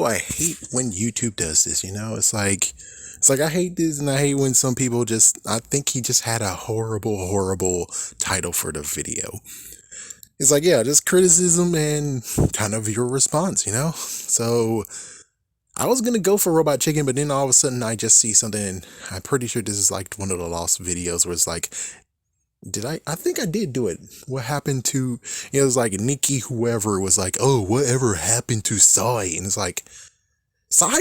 I hate when YouTube does this, it's like I hate this, and I hate when some people I think he just had a horrible title for the video. It's like, yeah, just criticism and kind of your response. So I was gonna go for Robot Chicken, but then all of a sudden I just see something, and I'm pretty sure this is like one of the lost videos where it's like, I think I did do it. What happened to, it was like Nikki, whoever was like, oh, whatever happened to Sai? And it's like, Sai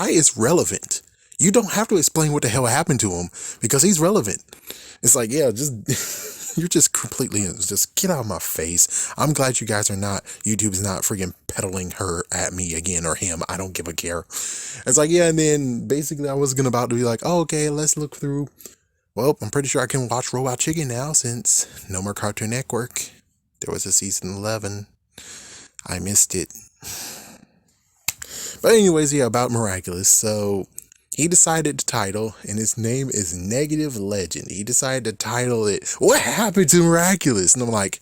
is relevant. You don't have to explain what the hell happened to him because he's relevant. It's like, yeah, just, you're just completely, just get out of my face. I'm glad you guys are not, YouTube's not freaking peddling her at me again, or him. I don't give a care. It's like, yeah, and then basically I was about to be like, oh, okay, let's look through. Well, I'm pretty sure I can watch Robot Chicken now since no more Cartoon Network. There was a season 11. I missed it. But anyways, yeah, about Miraculous. So he decided to title, and his name is Negative Legend. He decided to title it, What Happened to Miraculous? And I'm like,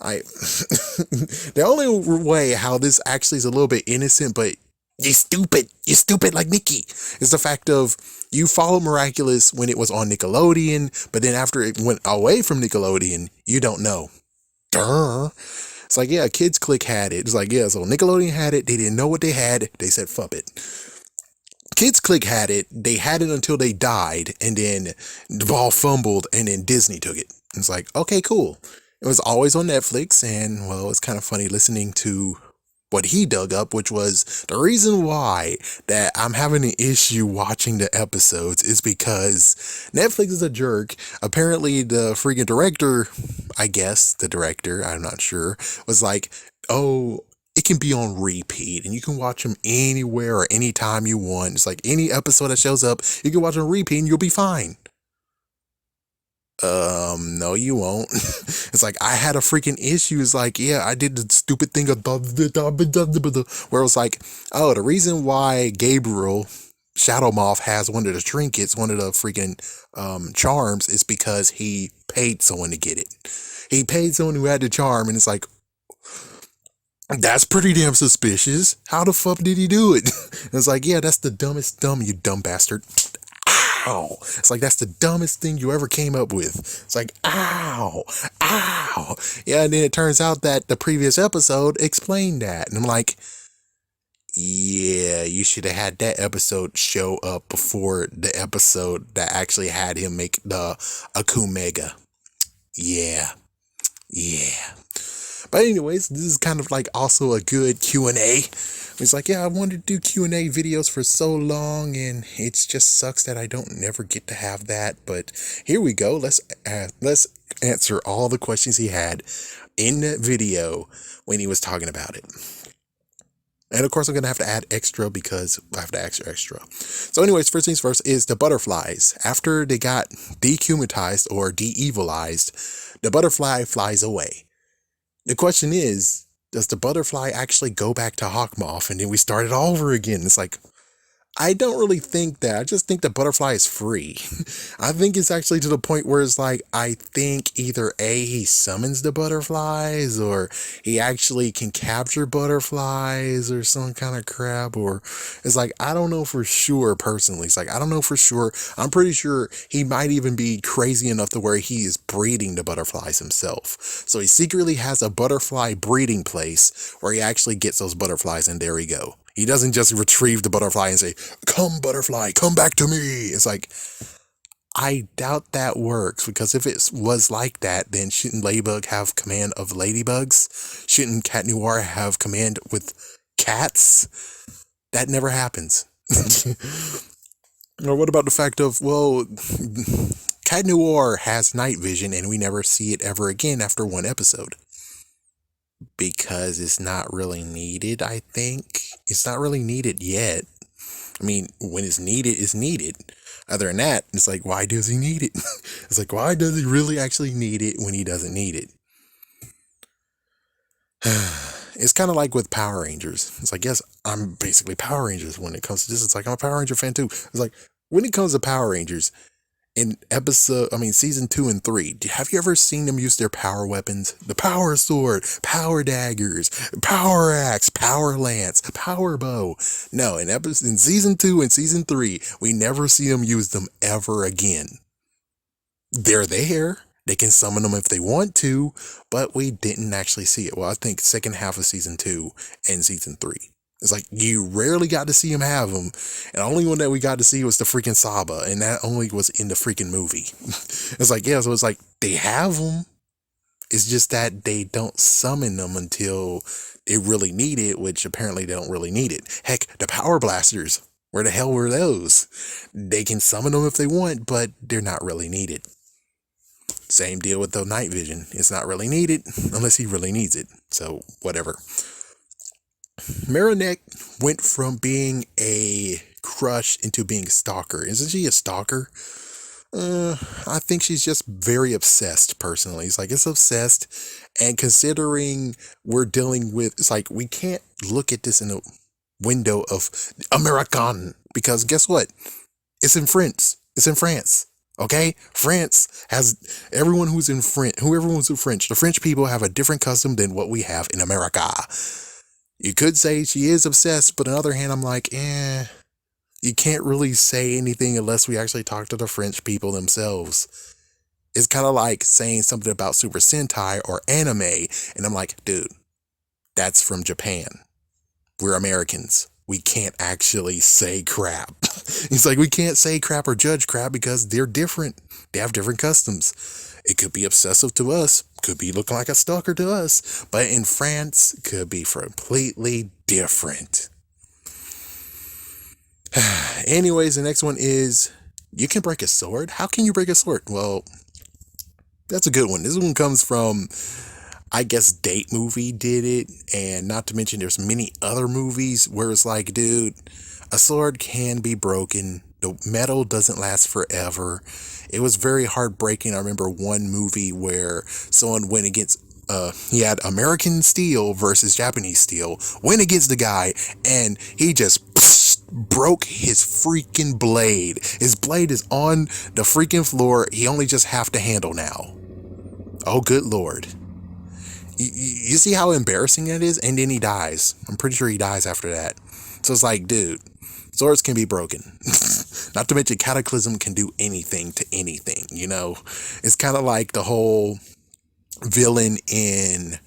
the only way how this actually is a little bit innocent, but you're stupid like Nikki, is the fact of you followed Miraculous when it was on Nickelodeon, but then after it went away from Nickelodeon, you don't know. Duh. It's like, yeah, Kids Click had it. It's like, yeah, so Nickelodeon had it. They didn't know what they had. They said, fuck it. Kids Click had it. They had it until they died, and then the ball fumbled, and then Disney took it. It's like, okay, cool. It was always on Netflix, and, well, it's kind of funny listening to what he dug up, which was the reason why that I'm having an issue watching the episodes is because Netflix is a jerk. Apparently the freaking director, I'm not sure, was like, oh, it can be on repeat and you can watch them anywhere or anytime you want. It's like any episode that shows up, you can watch on repeat and you'll be fine. No, you won't. It's like, I had a freaking issue. It's like, yeah, I did the stupid thing of where it was like, oh, the reason why Gabriel Shadow Moth has one of the trinkets, one of the freaking charms, is because he paid someone to get it. He paid someone who had the charm, and it's like, that's pretty damn suspicious. How the fuck did he do it? And it's like, yeah, that's the dumbest dumb, you dumb bastard. Ow. It's like, that's the dumbest thing you ever came up with. It's like, ow. Yeah, and then it turns out that the previous episode explained that. And I'm like, yeah, you should have had that episode show up before the episode that actually had him make the Akumega. Yeah. But anyways, this is kind of like also a good Q&A. It's like, yeah, I wanted to do Q&A videos for so long, and it just sucks that I don't never get to have that. But here we go. Let's answer all the questions he had in that video when he was talking about it. And of course, I'm going to have to add extra because I have to add extra. So anyways, first things first is the butterflies. After they got dehumanized or de-evilized, the butterfly flies away. The question is, does the butterfly actually go back to Hawkmoth and then we start it all over again? It's like, I don't really think that. I just think the butterfly is free. I think it's actually to the point where it's like, I think either A, he summons the butterflies, or he actually can capture butterflies or some kind of crap, or it's like, I don't know for sure personally. It's like, I don't know for sure. I'm pretty sure he might even be crazy enough to where he is breeding the butterflies himself. So he secretly has a butterfly breeding place where he actually gets those butterflies, and there we go. He doesn't just retrieve the butterfly and say, come butterfly, come back to me. It's like, I doubt that works, because if it was like that, then shouldn't Ladybug have command of ladybugs? Shouldn't Cat Noir have command with cats? That never happens. Or what about the fact of, well, Cat Noir has night vision and we never see it ever again after one episode? Because it's not really needed, I think. It's not really needed yet. I mean, when it's needed, it's needed. Other than that, it's like, why does he need it? It's like, why does he really actually need it when he doesn't need it? It's kind of like with Power Rangers. It's like, yes, I'm basically Power Rangers when it comes to this. It's like, I'm a Power Ranger fan too. It's like, when it comes to Power Rangers, in season 2 and 3, have you ever seen them use their power weapons? The power sword, power daggers, power axe, power lance, power bow. No, in season 2 and season 3, we never see them use them ever again. They're there. They can summon them if they want to, but we didn't actually see it. Well, I think second half of season 2 and season 3. It's like you rarely got to see him have them, and the only one that we got to see was the freaking Saba, and that only was in the freaking movie. It's like, yeah, so it's like they have them. It's just that they don't summon them until they really need it, which apparently they don't really need it. Heck, the power blasters, where the hell were those? They can summon them if they want, but they're not really needed. Same deal with the night vision. It's not really needed unless he really needs it. So whatever. Marinette went from being a crush into being a stalker. Isn't she a stalker? I think she's just very obsessed, personally. It's like, it's obsessed, and considering we're dealing with, it's like, we can't look at this in a window of American, because guess what? It's in France. It's in France. Okay? France has everyone who's in French, who's in French. The French people have a different custom than what we have in America. You could say she is obsessed, but on the other hand, I'm like, you can't really say anything unless we actually talk to the French people themselves. It's kind of like saying something about Super Sentai or anime, and I'm like, dude, that's from Japan. We're Americans. We can't actually say crap. It's like, we can't say crap or judge crap because they're different. They have different customs. It could be obsessive to us, could be looking like a stalker to us, but in France, it could be completely different. Anyways, the next one is, you can break a sword? How can you break a sword? Well, that's a good one. This one comes from, I guess, Date Movie did it, and not to mention there's many other movies where it's like, dude, a sword can be broken. The metal doesn't last forever. It was very heartbreaking. I remember one movie where someone went against, he had American steel versus Japanese steel, went against the guy, and he just broke his freaking blade. His blade is on the freaking floor. He only just have the handle now. Oh, good Lord. You see how embarrassing that is? And then he dies. I'm pretty sure he dies after that. So it's like, dude, swords can be broken. Not to mention Cataclysm can do anything to anything, you know? It's kind of like the whole villain in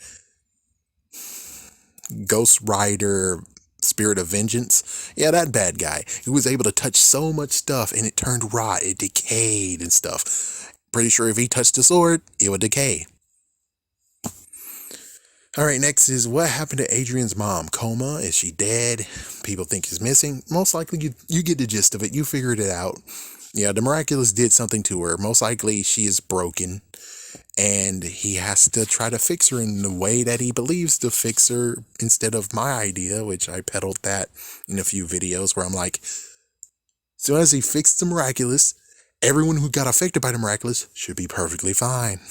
Ghost Rider Spirit of Vengeance. Yeah, that bad guy. He was able to touch so much stuff and it turned rot. It decayed and stuff. Pretty sure if he touched the sword, it would decay. Alright, next is, what happened to Adrian's mom? Coma? Is she dead? People think she's missing. Most likely, you get the gist of it. You figured it out. Yeah, the Miraculous did something to her. Most likely, she is broken. And he has to try to fix her in the way that he believes to fix her, instead of my idea, which I peddled that in a few videos, where I'm like, as soon as he fixed the Miraculous, everyone who got affected by the Miraculous should be perfectly fine.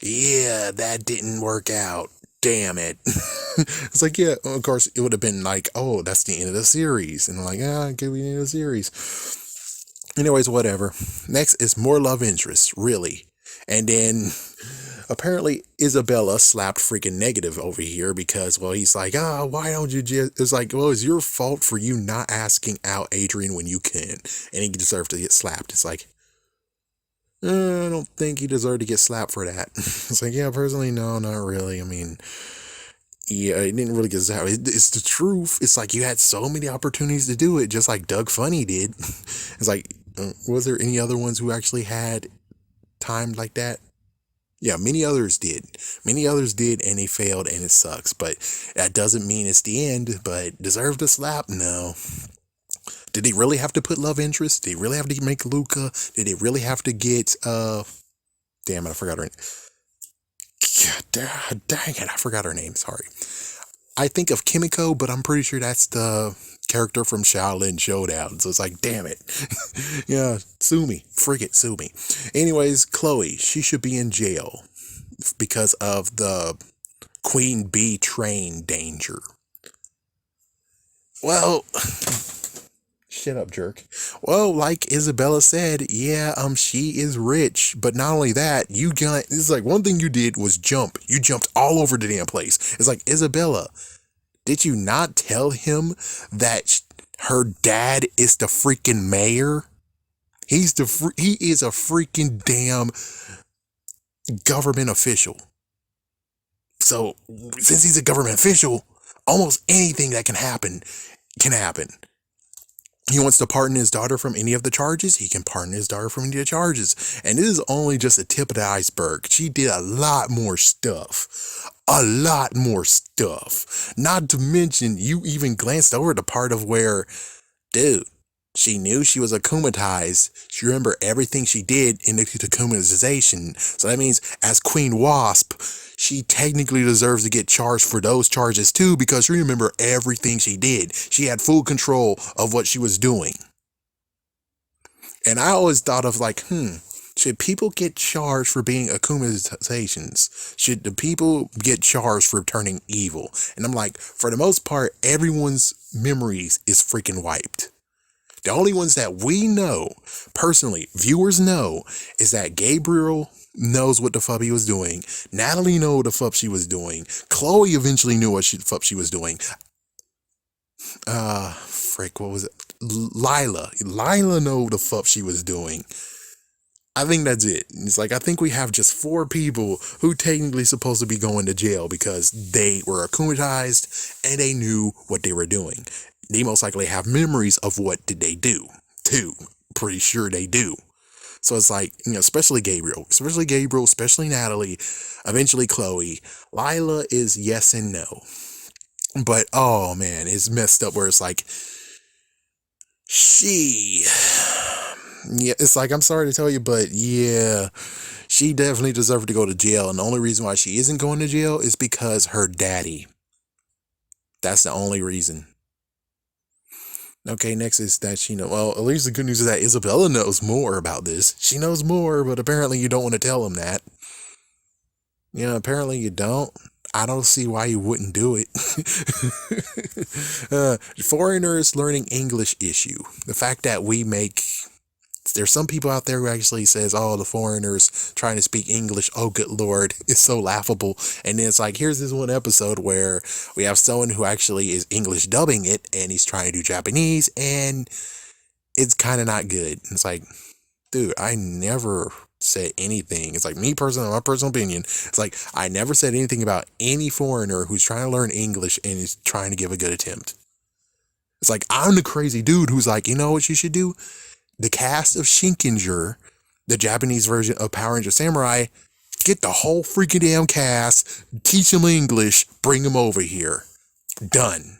Yeah, that didn't work out. Damn it. It's like, yeah, of course, it would have been like, oh, that's the end of the series. And I'm like, give me the end of the series. Anyways, whatever. Next is more love interest, really. And then apparently Isabella slapped freaking negative over here because, well, he's like, why don't you just, it's like, well, it's your fault for you not asking out Adrian when you can. And he deserved to get slapped. It's like, I don't think he deserved to get slapped for that. It's like, yeah, personally, no, not really. I mean, yeah, it didn't really get slapped. It's the truth. It's like, you had so many opportunities to do it, just like Doug Funny did. It's like, was there any other ones who actually had time like that? Yeah, many others did. Many others did, and they failed, and it sucks. But that doesn't mean it's the end. But deserved a slap? No. Did they really have to put love interest? Did they really have to make Luca? Did they really have to get, damn it, I forgot her name. God, dang it, I forgot her name, sorry. I think of Kimiko, but I'm pretty sure that's the character from Shaolin Showdown. So it's like, damn it. Yeah, sue me. Frig it, sue me. Anyways, Chloe, she should be in jail because of the Queen Bee train danger. Well, Shut up, jerk. Well, like Isabella said, yeah, she is rich, but not only that, it's like one thing you did was jump. You jumped all over the damn place. It's like, Isabella, did you not tell him that her dad is the freaking mayor? He is a freaking damn government official. So, since he's a government official, almost anything that can happen can happen. He wants to pardon his daughter from any of the charges. He can pardon his daughter from any of the charges. And this is only just a tip of the iceberg. She did a lot more stuff. A lot more stuff. Not to mention, you even glanced over the part of where, dude, she knew she was akumatized. She remembered everything she did in the akumatization. So that means, as Queen Wasp, she technically deserves to get charged for those charges too, because she remembered everything she did. She had full control of what she was doing. And I always thought of like, should people get charged for being akumatizations? Should the people get charged for turning evil? And I'm like, for the most part, everyone's memories is freaking wiped. The only ones that we know, personally, viewers know, is that Gabriel knows what the fuck he was doing. Natalie knew what the fuck she was doing. Chloe eventually knew what the fuck she was doing. What was it? Lila knew what the fuck she was doing. I think that's it. It's like, I think we have just 4 people who technically supposed to be going to jail because they were akumatized and they knew what they were doing. They most likely have memories of what did they do, too. Pretty sure they do. So it's like, especially Gabriel, especially Natalie, eventually Chloe. Lila is yes and no. But, oh man, it's messed up where it's like, it's like, I'm sorry to tell you, but yeah, she definitely deserved to go to jail. And the only reason why she isn't going to jail is because her daddy. That's the only reason. Okay, next is that well, at least the good news is that Isabella knows more about this. She knows more, but apparently you don't want to tell him that. Apparently you don't. I don't see why you wouldn't do it. Foreigners learning English issue. The fact that there's some people out there who actually says, oh, the foreigners trying to speak English, oh, good Lord, it's so laughable. And then it's like, here's this one episode where we have someone who actually is English dubbing it, and he's trying to do Japanese, and it's kind of not good. It's like, dude, I never said anything. It's like, me personally, my personal opinion, it's like, I never said anything about any foreigner who's trying to learn English and is trying to give a good attempt. It's like, I'm the crazy dude who's like, you know what you should do? The cast of Shinkenger, the Japanese version of Power Ranger Samurai, get the whole freaking damn cast, teach them English, bring them over here. Done.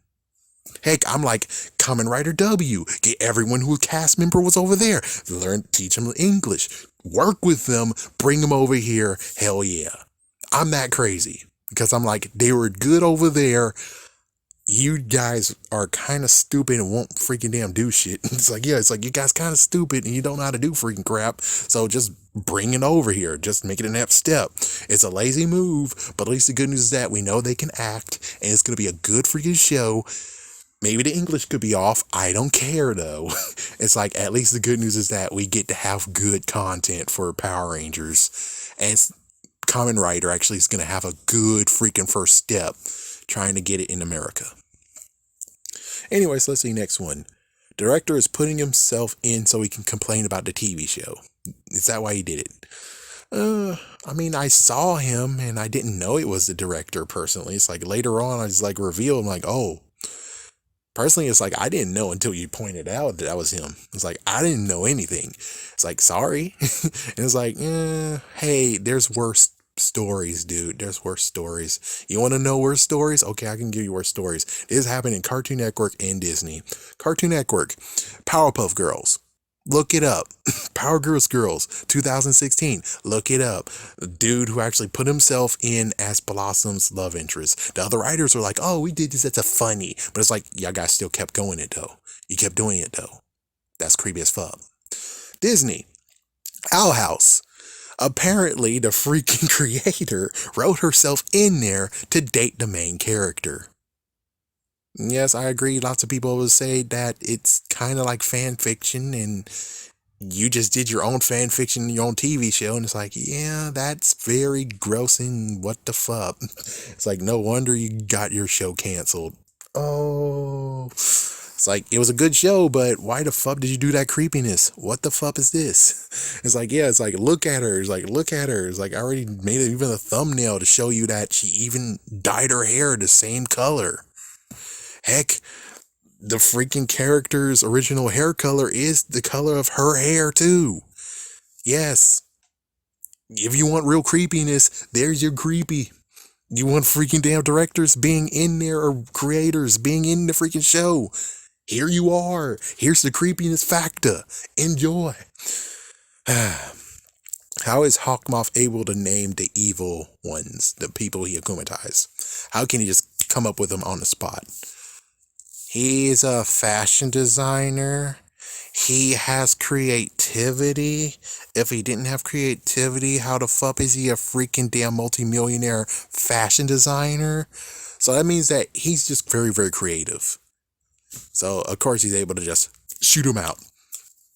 Heck, I'm like Kamen Rider W. Get everyone who cast member was over there. Teach them English. Work with them, bring them over here. Hell yeah. I'm that crazy. Because I'm like, they were good over there. You guys are kind of stupid and won't freaking damn do shit. It's like, yeah, it's like, you guys kind of stupid and you don't know how to do freaking crap. So just bring it over here. Just make it a next step. It's a lazy move, but at least the good news is that we know they can act and it's going to be a good freaking show. Maybe the English could be off. I don't care though. It's like, at least the good news is that we get to have good content for Power Rangers. And Kamen Rider actually is going to have a good freaking first step trying to get it in America. Anyways, let's see next one. Director is putting himself in so he can complain about the TV show. Is that why he did it? I mean, I saw him and I didn't know it was the director personally. It's like later on I just like revealed, I'm like, oh. Personally, it's like I didn't know until you pointed out that was him. It's like, I didn't know anything. It's like, sorry. And it's like, hey, there's worse stories, dude. There's worse stories. You want to know worse stories? Okay, I can give you worse stories. This happened in Cartoon Network and Disney. Cartoon Network, Powerpuff Girls. Look it up. Powerpuff Girls, 2016. Look it up. The dude who actually put himself in as Blossom's love interest. The other writers were like, oh, we did this. That's a funny. But it's like, y'all guys still kept going it, though. You kept doing it, though. That's creepy as fuck. Disney, Owl House. Apparently, the freaking creator wrote herself in there to date the main character. Yes, I agree. Lots of people will say that it's kind of like fan fiction, and you just did your own fan fiction, your own TV show, and it's like, yeah, that's very gross and what the fuck. It's like, no wonder you got your show canceled. Oh, it's like, it was a good show, but why the fuck did you do that creepiness? What the fuck is this? It's like, yeah, it's like, look at her. It's like, look at her. It's like, I already made it even a thumbnail to show you that she even dyed her hair the same color. Heck, the freaking character's original hair color is the color of her hair too. Yes. If you want real creepiness, there's your creepy. You want freaking damn directors being in there or creators being in the freaking show. Here you are. Here's the creepiness factor. Enjoy. How is Hawkmoth able to name the evil ones, the people he akumatized? How can he just come up with them on the spot? He's a fashion designer. He has creativity. If he didn't have creativity, how the fuck is he a freaking damn multimillionaire fashion designer? So that means that he's just very, very creative. So, of course, he's able to just shoot him out.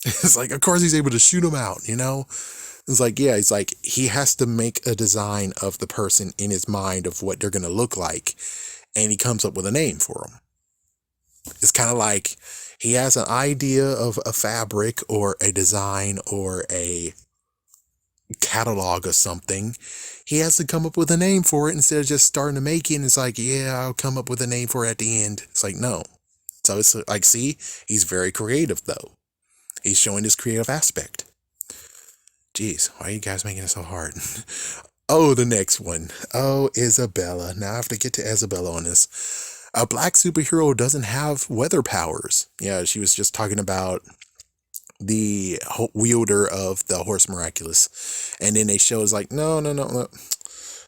It's like, of course, he's able to shoot him out, you know? It's like, yeah, it's like he has to make a design of the person in his mind of what they're going to look like. And he comes up with a name for them. It's kind of like he has an idea of a fabric or a design or a catalog or something. He has to come up with a name for it instead of just starting to make it. And it's like, yeah, I'll come up with a name for it at the end. It's like, no. So it's like, see, he's very creative though. He's showing his creative aspect. Jeez, why are you guys making it so hard? Oh, the next one. Oh, Isabella. Now I have to get to Isabella on this. A black superhero doesn't have weather powers. Yeah, she was just talking about the wielder of the horse Miraculous. And then they show is like, no.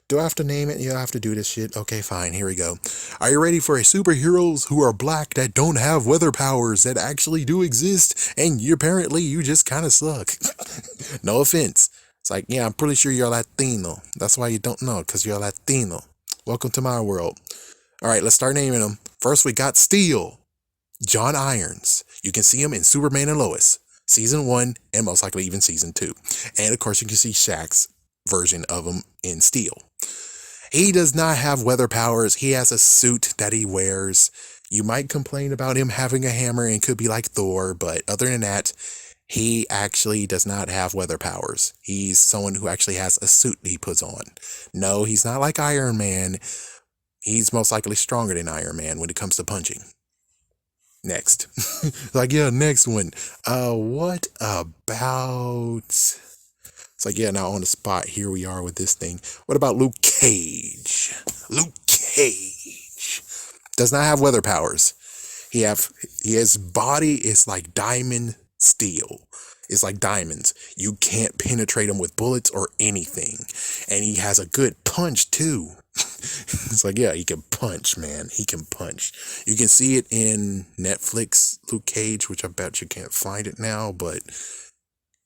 Do I have to name it? Yeah, I have to do this shit. Okay, fine. Here we go. Are you ready for a superheroes who are black that don't have weather powers that actually do exist? And apparently you just kind of suck. No offense. It's like, yeah, I'm pretty sure you're Latino. That's why you don't know, because you're Latino. Welcome to my world. All right, let's start naming them. First, we got Steel, John Irons. You can see him in Superman and Lois, season 1, and most likely even season 2. And of course, you can see Shaq's version of him in Steel. He does not have weather powers. He has a suit that he wears. You might complain about him having a hammer and could be like Thor, but other than that, he actually does not have weather powers. He's someone who actually has a suit he puts on. No, he's not like Iron Man. He's most likely stronger than Iron Man when it comes to punching. Next. Like, yeah, next one. What about... It's like, yeah, now on the spot, here we are with this thing. What about Luke Cage? Luke Cage does not have weather powers. His body is like diamond steel. It's like diamonds. You can't penetrate him with bullets or anything. And he has a good punch too. It's like, yeah, he can punch, man. He can punch. You can see it in Netflix, Luke Cage, which I bet you can't find it now, but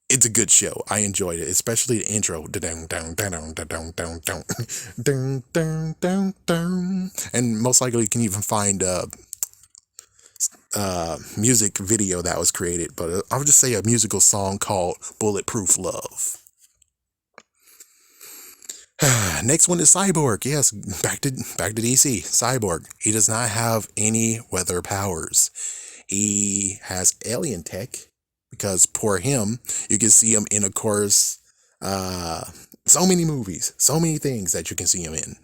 it's a good show. I enjoyed it, especially the intro. And most likely you can even find a music video that was created, but I'll just say a musical song called Bulletproof Love. Next one is Cyborg. Yes, back to DC. Cyborg. He does not have any weather powers. He has alien tech, because poor him, you can see him in, of course, so many movies, so many things that you can see him in.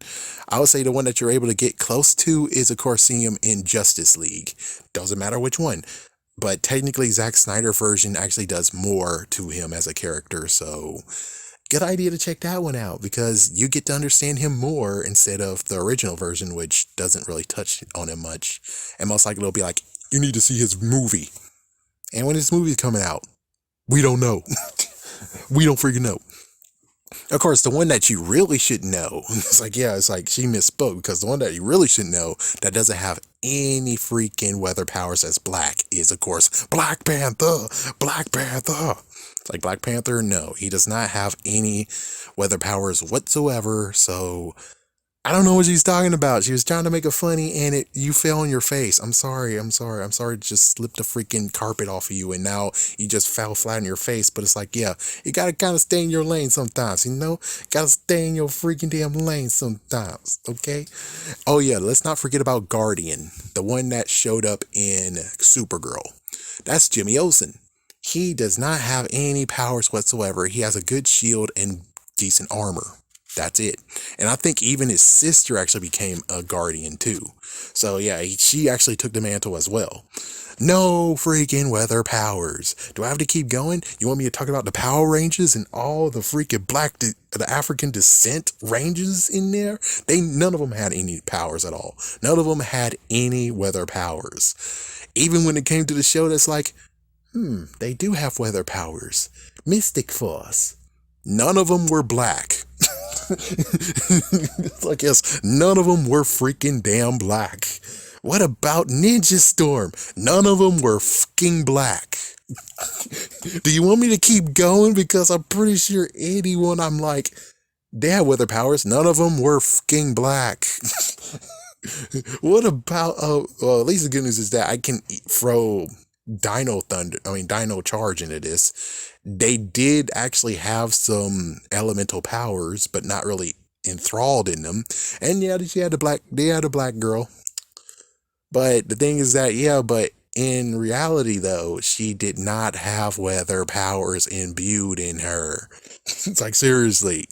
I would say the one that you're able to get close to is, of course, seeing him in Justice League. Doesn't matter which one. But technically, Zack Snyder version actually does more to him as a character, so good idea to check that one out, because you get to understand him more instead of the original version, which doesn't really touch on him much. And most likely it'll be like, you need to see his movie. And when his movie's coming out, we don't know. We don't freaking know. Of course, the one that you really should know, it's like, yeah, it's like she misspoke, because the one that you really should know that doesn't have any freaking weather powers as black is, of course, Black Panther. Black Panther. It's like, Black Panther, no, he does not have any weather powers whatsoever, so I don't know what she's talking about. She was trying to make it funny and you fell on your face. I'm sorry. I'm sorry. I'm sorry to just slip the freaking carpet off of you and now you just fell flat on your face. But it's like, yeah, you gotta kind of stay in your lane sometimes, you know? Gotta stay in your freaking damn lane sometimes, okay? Oh yeah, let's not forget about Guardian, the one that showed up in Supergirl. That's Jimmy Olsen. He does not have any powers whatsoever. He has a good shield and decent armor. That's it. And I think even his sister actually became a guardian too. So yeah, she actually took the mantle as well. No freaking weather powers. Do I have to keep going? You want me to talk about the Power Rangers and all the freaking the African descent ranges in there? None of them had any powers at all. None of them had any weather powers. Even when it came to the show, that's like, they do have weather powers. Mystic Force. None of them were black. It's like, yes, none of them were freaking damn black. What about Ninja Storm? None of them were fucking black. Do you want me to keep going? Because I'm pretty sure anyone I'm like, they have weather powers. None of them were fucking black. What about, well, at least the good news is that I can throw Dino Charge into this. They did actually have some elemental powers, but not really enthralled in them. And yeah, they had a black girl. But the thing is that, yeah, but in reality though, she did not have weather powers imbued in her. It's like, seriously.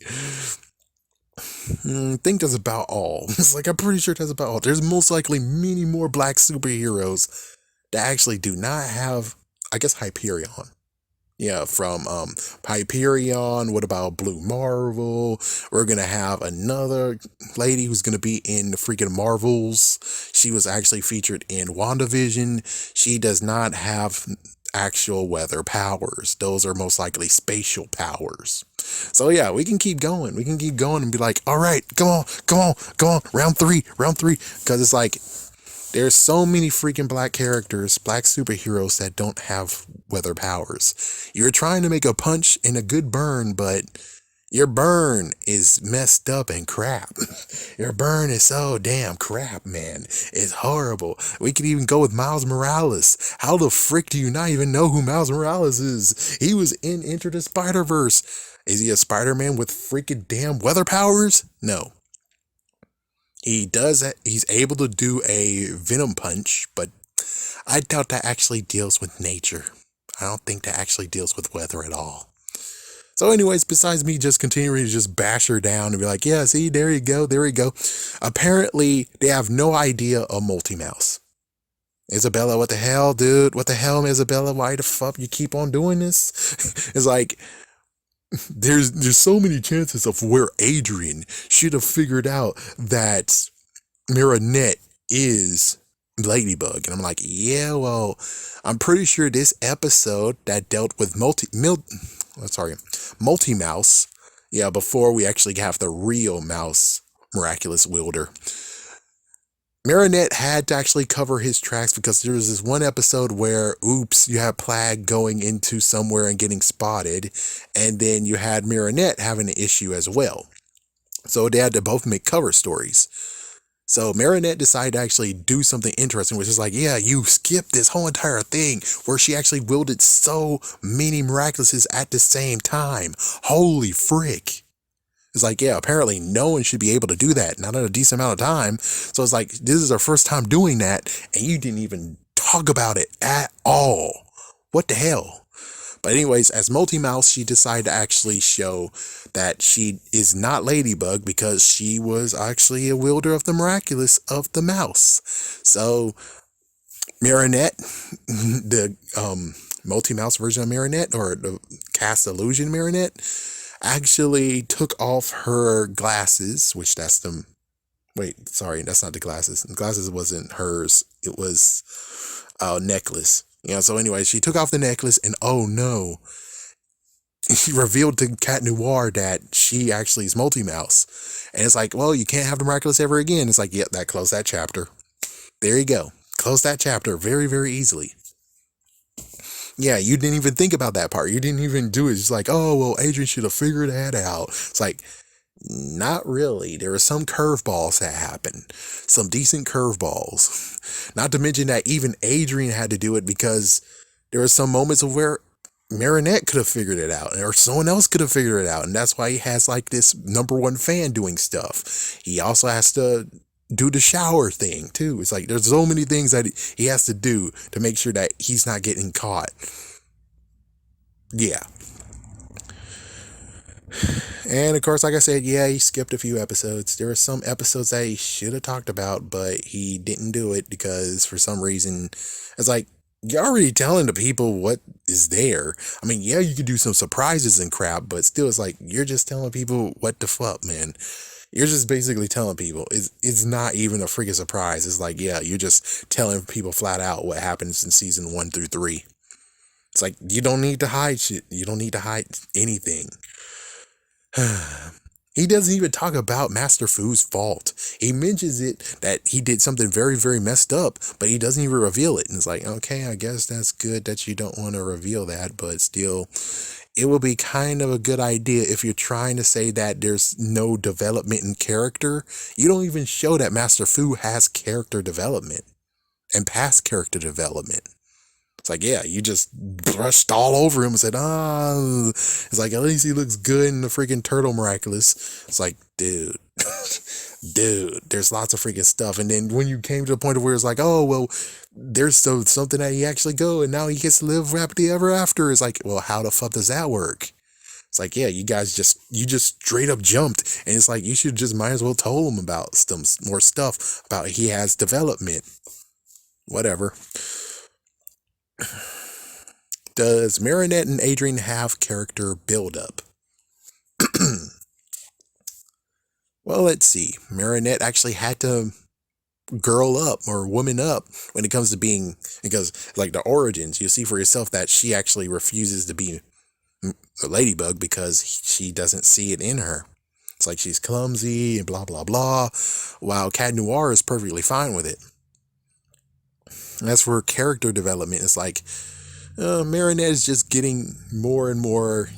I think that's about all. It's like, I'm pretty sure that's about all. There's most likely many more black superheroes that actually do not have, I guess, Hyperion. Yeah, from Hyperion. What about Blue Marvel? We're gonna have another lady who's gonna be in the freaking Marvels. She was actually featured in WandaVision. She does not have actual weather powers. Those are most likely spatial powers. So yeah, we can keep going. We can keep going and be like, all right, come on. Round three. Because it's like, there's so many freaking black characters, black superheroes that don't have weather powers. You're trying to make a punch and a good burn, but your burn is messed up and crap. Your burn is so damn crap, man. It's horrible. We could even go with Miles Morales. How the frick do you not even know who Miles Morales is? He was in Enter the Spider-Verse. Is he a Spider-Man with freaking damn weather powers? No. He's able to do a venom punch, but I doubt that actually deals with nature. I don't think that actually deals with weather at all. So anyways, besides me just continuing to just bash her down and be like, yeah, see, there you go. Apparently, they have no idea of Multi-Mouse. Isabella, what the hell, dude? What the hell, Isabella? Why the fuck you keep on doing this? It's like, there's so many chances of where Adrian should have figured out that Marinette is Ladybug. And I'm like, yeah, well, I'm pretty sure this episode that dealt with Multi-Mouse, yeah, before we actually have the real mouse Miraculous wielder, Marinette had to actually cover his tracks because there was this one episode where, oops, you had Plague going into somewhere and getting spotted, and then you had Marinette having an issue as well. So they had to both make cover stories. So Marinette decided to actually do something interesting, which is like, yeah, you skipped this whole entire thing where she actually wielded so many Miraculouses at the same time. Holy frick. It's like, yeah, apparently no one should be able to do that, not in a decent amount of time. So it's like, this is our first time doing that, and you didn't even talk about it at all. What the hell? But anyways, as Multi-Mouse, she decided to actually show that she is not Ladybug because she was actually a wielder of the Miraculous of the mouse. So Marinette, the Multi-Mouse version of Marinette, or the cast illusion Marinette, actually took off her glasses, which that's the, wait, sorry, that's not the glasses. The glasses wasn't hers. It was a necklace. Yeah, so anyway, she took off the necklace and oh no, he revealed to Cat Noir that she actually is Multi-Mouse. And it's like, well, you can't have the Miraculous ever again. It's like, yep, that closed that chapter. There you go. Close that chapter very, very easily. Yeah, you didn't even think about that part. You didn't even do it. It's like, oh, well, Adrian should have figured that out. It's like, Not really. There are some curveballs that happen. Some decent curveballs. Not to mention that even Adrian had to do it because there were some moments of where Marinette could have figured it out, or someone else could have figured it out, and that's why he has like this #1 fan doing stuff. He also has to do the shower thing too. It's like there's so many things that he has to do to make sure that he's not getting caught. Yeah. And of course, like I said, yeah, he skipped a few episodes. There were some episodes that he should have talked about, but he didn't do it because for some reason, it's like, you're already telling the people what is there. I mean, yeah, you could do some surprises and crap, but still, it's like, you're just telling people what the fuck, man. You're just basically telling people. It's not even a freaking surprise. It's like, yeah, you're just telling people flat out what happens in season 1 through 3. It's like, you don't need to hide shit. You don't need to hide anything. He doesn't even talk about Master Fu's fault. He mentions it that he did something very, very messed up, but he doesn't even reveal it. And it's like, okay, I guess that's good that you don't want to reveal that, but still, it will be kind of a good idea if you're trying to say that there's no development in character. You don't even show that Master Fu has character development and past character development. It's like, yeah, you just brushed all over him and said, it's like, at least he looks good in the freaking Turtle Miraculous. It's like, dude, there's lots of freaking stuff. And then when you came to the point of where it's like, oh, well, there's something that he actually go and now he gets to live happily ever after. It's like, well, how the fuck does that work? It's like, yeah, you just straight up jumped. And it's like, you should just might as well told him about some more stuff about he has development. Whatever. Does Marinette and Adrian have character build-up? Well, let's see. Marinette actually had to girl up or woman up when it comes to being, because like the origins, you see for yourself that she actually refuses to be a ladybug because she doesn't see it in her. It's like she's clumsy and blah, blah, blah, while Cat Noir is perfectly fine with it. As for character development, it's like Marinette is just getting more and more,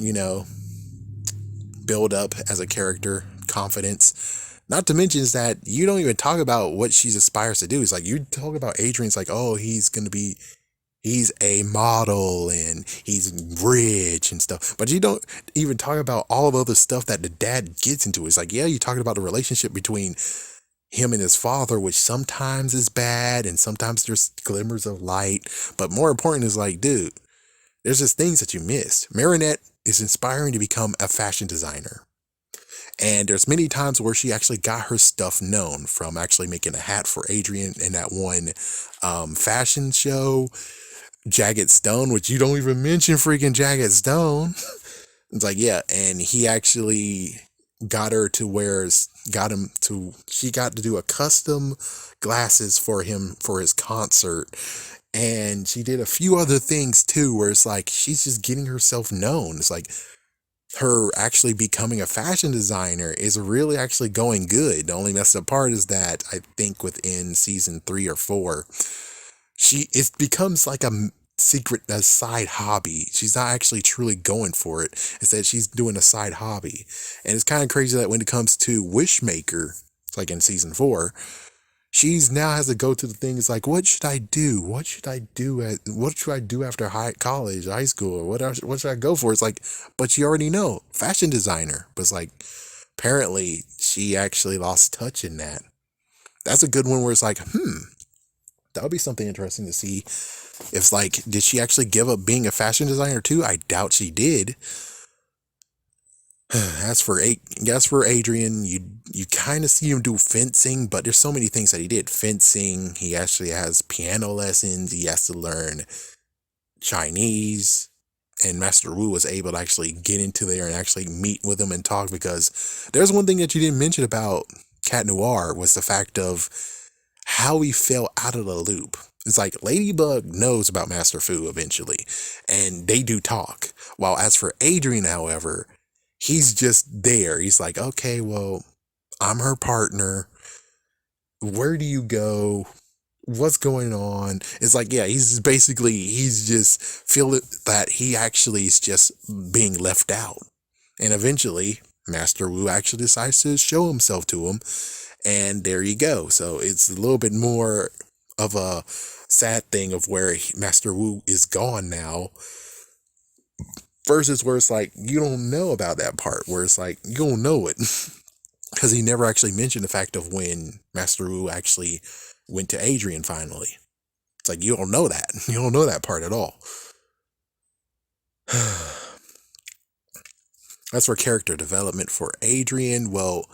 build up as a character, confidence. Not to mention is that you don't even talk about what she aspires to do. It's like you talk about Adrian's like, oh, he's a model and he's rich and stuff. But you don't even talk about all the other stuff that the dad gets into. It's like, yeah, you're talking about the relationship between him and his father, which sometimes is bad and sometimes there's glimmers of light. But more important is like, dude, there's just things that you missed. Marinette is inspiring to become a fashion designer. And there's many times where she actually got her stuff known, from actually making a hat for Adrian in that one fashion show, Jagged Stone, which you don't even mention freaking Jagged Stone. It's like, yeah, and he actually got her to she got to do a custom glasses for him for his concert. And she did a few other things too, where it's like, she's just getting herself known. It's like her actually becoming a fashion designer is really actually going good. The only messed up part is that I think within season 3 or 4, it becomes like a side hobby. She's not actually truly going for it. It's that she's doing a side hobby. And it's kind of crazy that when it comes to Wishmaker, it's like in season 4, she's now has to go to the things like, what should I do? What should I do after high school? Or what should I go for? It's like, but you already know, fashion designer. But it's like, apparently she actually lost touch in that. That's a good one where it's like, that would be something interesting to see. If like, did she actually give up being a fashion designer too? I doubt she did. As for Adrian, you kind of see him do fencing, but there's so many things that he did. Fencing, he actually has piano lessons, he has to learn Chinese, and Master Wu was able to actually get into there and actually meet with him and talk, because there's one thing that you didn't mention about Cat Noir was the fact of how he fell out of the loop. It's like Ladybug knows about Master Fu eventually, and they do talk. While as for Adrian, however, he's just there. He's like, okay, well, I'm her partner. Where do you go? What's going on? It's like, yeah, he's just feeling that he actually is just being left out. And eventually, Master Wu actually decides to show himself to him. And there you go. So it's a little bit more of a sad thing of where Master Wu is gone now versus where it's like, you don't know about that part, where it's like, you don't know it. Because he never actually mentioned the fact of when Master Wu actually went to Adrian finally. It's like, you don't know that. You don't know that part at all. As for character development for Adrian, well,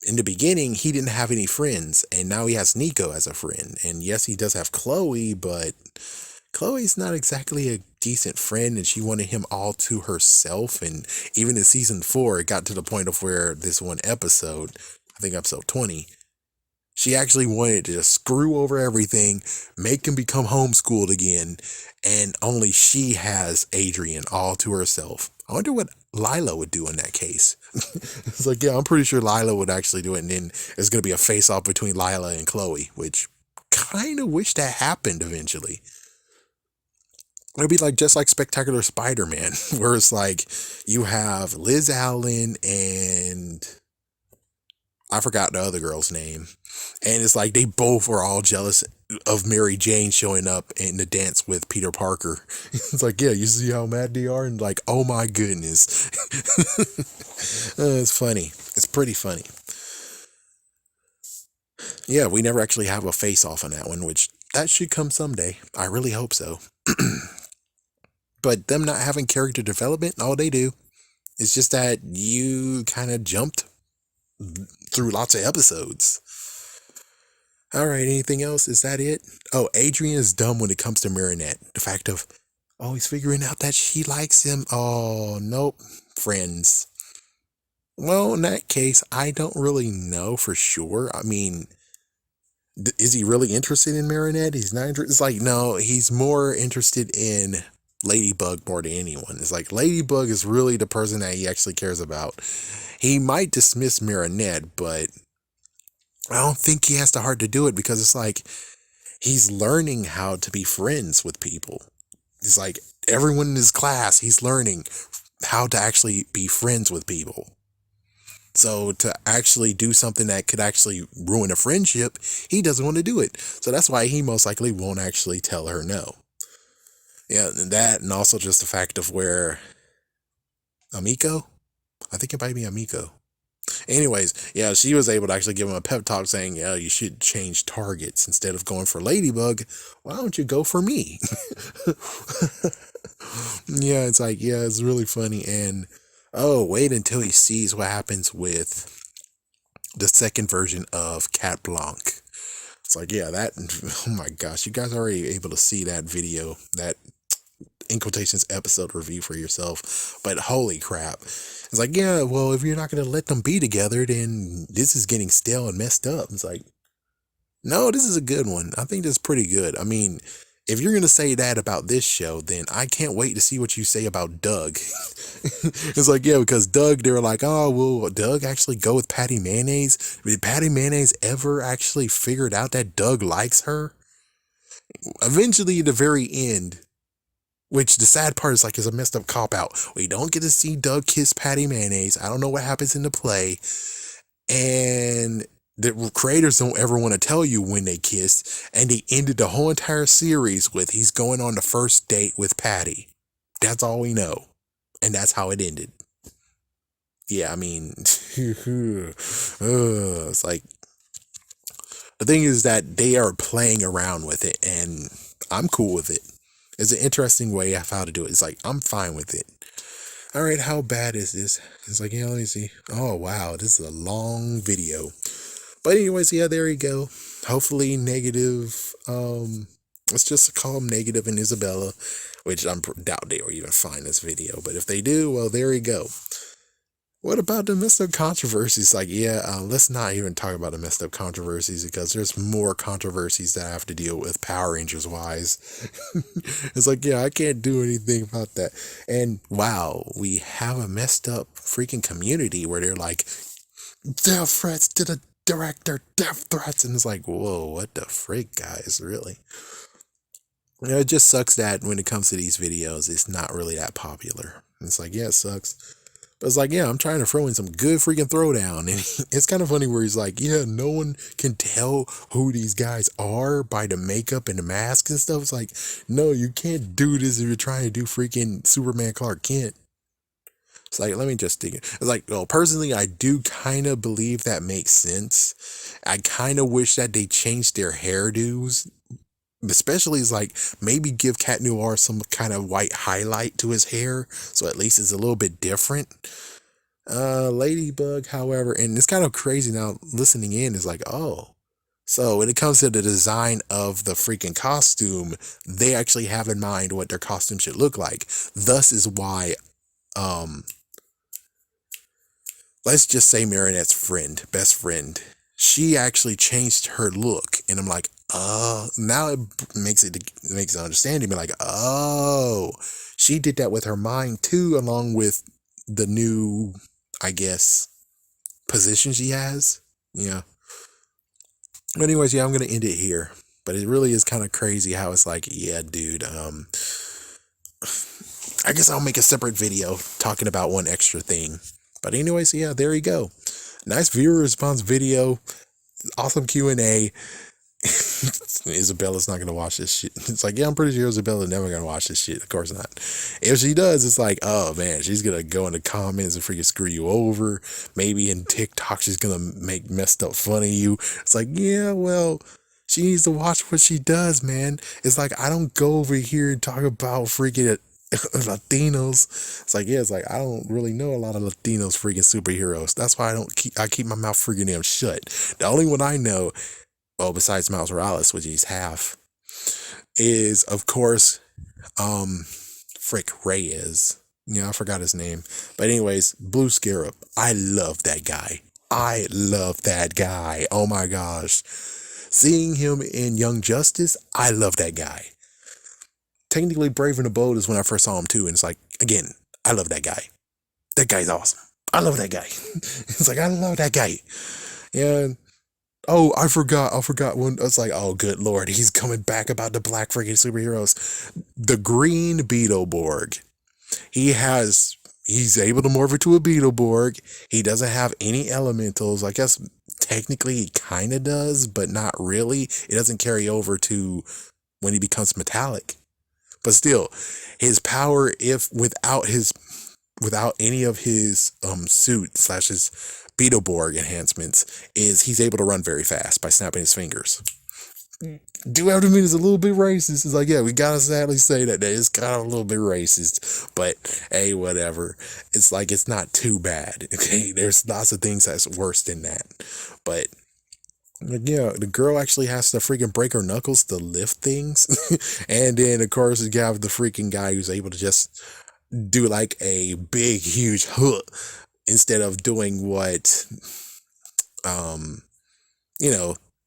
in the beginning, he didn't have any friends, and now he has Nico as a friend. And yes, he does have Chloe, but Chloe's not exactly a decent friend, and she wanted him all to herself. And even in season 4, it got to the point of where this one episode, I think episode 20, she actually wanted to just screw over everything, make him become homeschooled again, and only she has Adrian all to herself. I wonder what Lila would do in that case. It's like, yeah, I'm pretty sure Lila would actually do it, and then there's going to be a face-off between Lila and Chloe, which kind of wish that happened eventually. It'd be like just like Spectacular Spider-Man, where it's like you have Liz Allen and I forgot the other girl's name. And it's like they both were all jealous of Mary Jane showing up in the dance with Peter Parker. It's like, yeah, you see how mad they are? And like, oh my goodness. It's funny. It's pretty funny. Yeah, we never actually have a face-off on that one, which that should come someday. I really hope so. But them not having character development, all they do is just that you kind of jumped through lots of episodes. All right, anything else? Is that it? Oh, Adrian is dumb when it comes to Marinette. The fact of, oh, he's figuring out that she likes him. Oh, nope. Friends. Well, in that case, I don't really know for sure. I mean, is he really interested in Marinette? He's not interested. It's like, no, he's more interested in Ladybug more than anyone. It's like Ladybug is really the person that he actually cares about. He might dismiss Marinette, but I don't think he has the heart to do it, because it's like he's learning how to be friends with people. It's like everyone in his class, he's learning how to actually be friends with people. So to actually do something that could actually ruin a friendship, he doesn't want to do it. So that's why he most likely won't actually tell her no. Yeah, that, and also just the fact of where Amiko, I think it might be Amiko. Anyways, yeah, she was able to actually give him a pep talk saying, yeah, you should change targets. Instead of going for Ladybug, why don't you go for me? Yeah, it's like, yeah, it's really funny. And, oh, wait until he sees what happens with the second version of Cat Blanc. It's like, yeah, that, oh my gosh, you guys are already able to see that video, that in quotations episode review for yourself, but holy crap. It's like, yeah, well, if you're not going to let them be together, then this is getting stale and messed up. It's like, no, this is a good one. I think this is pretty good. I mean, if you're going to say that about this show, then I can't wait to see what you say about Doug. It's like, yeah, because Doug, they were like, oh, will Doug actually go with Patty Mayonnaise? Did Patty Mayonnaise ever actually figured out that Doug likes her? Eventually, at the very end, which the sad part is like, it's a messed up cop out. We don't get to see Doug kiss Patty Mayonnaise. I don't know what happens in the play. And the creators don't ever want to tell you when they kissed. And they ended the whole entire series with he's going on the first date with Patty. That's all we know. And that's how it ended. Yeah, I mean, it's like, the thing is that they are playing around with it, and I'm cool with it. It's an interesting way of how to do it. It's like, I'm fine with it. All right, how bad is this? It's like, yeah, let me see. Oh, wow, this is a long video. But anyways, yeah, there you go. Hopefully negative, let's just call them Negative and Isabella, which I doubt they will even find this video. But if they do, well, there you go. What about the messed up controversies? Like, yeah, let's not even talk about the messed up controversies, because there's more controversies that I have to deal with Power Rangers wise. It's like, yeah, I can't do anything about that. And wow, we have a messed up freaking community where they're like, death threats to the director, death threats. And it's like, whoa, what the frick, guys, really? You know, it just sucks that when it comes to these videos, it's not really that popular. It's like, yeah, it sucks. But it's like, yeah, I'm trying to throw in some good freaking throwdown. And it's kind of funny where he's like, yeah, no one can tell who these guys are by the makeup and the mask and stuff. It's like, no, you can't do this if you're trying to do freaking Superman Clark Kent. It's like, let me just think. It's like, well, personally, I do kind of believe that makes sense. I kind of wish that they changed their hairdos. Especially is like maybe give Cat Noir some kind of white highlight to his hair, so at least it's a little bit different. Ladybug, however, and it's kind of crazy now listening in is like, oh, so when it comes to the design of the freaking costume, they actually have in mind what their costume should look like. Thus is why, um, let's just say Marinette's friend, best friend, she actually changed her look, and I'm like, oh, now it makes it understanding me like, oh, she did that with her mind too, along with the new, I guess, position she has. Yeah. But anyways, yeah, I'm gonna end it here. But it really is kind of crazy how it's like, yeah, dude, I guess I'll make a separate video talking about one extra thing. But anyways, yeah, there you go. Nice viewer response video. Awesome Q&A. Isabella's not going to watch this shit. It's like, yeah, I'm pretty sure Isabella's never going to watch this shit. Of course not. If she does, it's like, oh man, she's going to go in the comments and freaking screw you over. Maybe in TikTok, she's going to make messed up fun of you. It's like, yeah, well, she needs to watch what she does, man. It's like, I don't go over here and talk about freaking Latinos. It's like, yeah, it's like, I don't really know a lot of Latinos freaking superheroes. That's why I keep my mouth freaking damn shut. The only one I know, well, besides Miles Morales, which he's half, is of course, Reyes. Yeah, I forgot his name. But anyways, Blue Scarab. I love that guy. I love that guy. Oh my gosh. Seeing him in Young Justice, I love that guy. Technically, Brave and the Bold is when I first saw him too, and it's like, again, I love that guy. That guy's awesome. I love that guy. It's like, I love that guy. And oh, I forgot when I was like, oh, good Lord, he's coming back about the black freaking superheroes. The green Beetleborg. He's able to morph into a Beetleborg. He doesn't have any elementals. I guess technically he kind of does, but not really. It doesn't carry over to when he becomes metallic. But still, his power, if without any of his suit / his Beetleborg enhancements, is he's able to run very fast by snapping his fingers. Do have to mean it's a little bit racist. It's like, yeah, we gotta sadly say that it's kind of a little bit racist, but hey, whatever. It's like, it's not too bad. Okay, there's lots of things that's worse than that. But yeah, the girl actually has to freaking break her knuckles to lift things. And then, of course, you have the freaking guy who's able to just do like a big, huge hook instead of doing what, the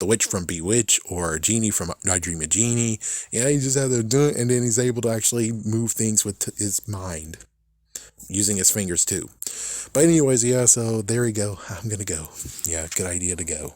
witch from Bewitch or Genie from I Dream of Genie. Yeah, he just has to do it, and then he's able to actually move things with his mind, using his fingers too. But anyways, yeah, so there you go. I'm gonna go. Yeah, good idea to go.